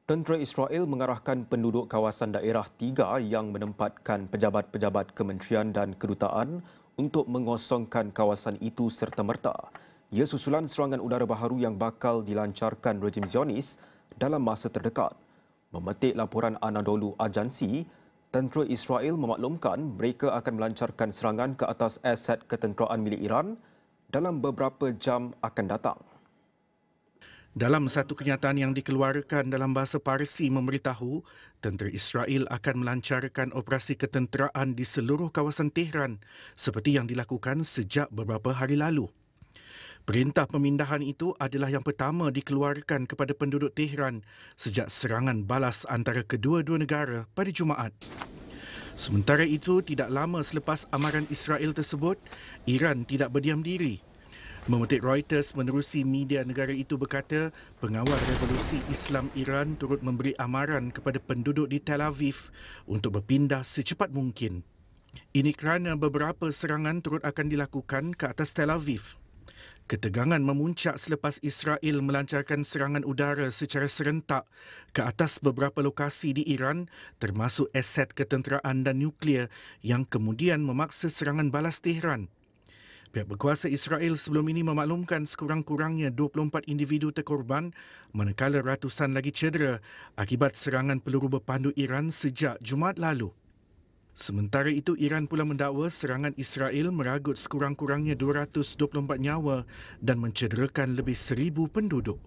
Tentera Israel mengarahkan penduduk kawasan daerah 3 yang menempatkan pejabat-pejabat kementerian dan kedutaan untuk mengosongkan kawasan itu serta-merta. Ia susulan serangan udara baharu yang bakal dilancarkan rejim Zionis dalam masa terdekat. Memetik laporan Anadolu Ajansi, tentera Israel memaklumkan mereka akan melancarkan serangan ke atas aset ketenteraan milik Iran dalam beberapa jam akan datang. Dalam satu kenyataan yang dikeluarkan dalam bahasa Parsi memberitahu, tentera Israel akan melancarkan operasi ketenteraan di seluruh kawasan Tehran seperti yang dilakukan sejak beberapa hari lalu. Perintah pemindahan itu adalah yang pertama dikeluarkan kepada penduduk Tehran sejak serangan balas antara kedua-dua negara pada Jumaat. Sementara itu, tidak lama selepas amaran Israel tersebut, Iran tidak berdiam diri. Memetik Reuters menerusi media negara itu berkata, pengawal revolusi Islam Iran turut memberi amaran kepada penduduk di Tel Aviv untuk berpindah secepat mungkin. Ini kerana beberapa serangan turut akan dilakukan ke atas Tel Aviv. Ketegangan memuncak selepas Israel melancarkan serangan udara secara serentak ke atas beberapa lokasi di Iran termasuk aset ketenteraan dan nuklear yang kemudian memaksa serangan balas Tehran. Pihak berkuasa Israel sebelum ini memaklumkan sekurang-kurangnya 24 individu terkorban manakala ratusan lagi cedera akibat serangan peluru berpandu Iran sejak Jumaat lalu. Sementara itu, Iran pula mendakwa serangan Israel meragut sekurang-kurangnya 224 nyawa dan mencederakan lebih 1,000 penduduk.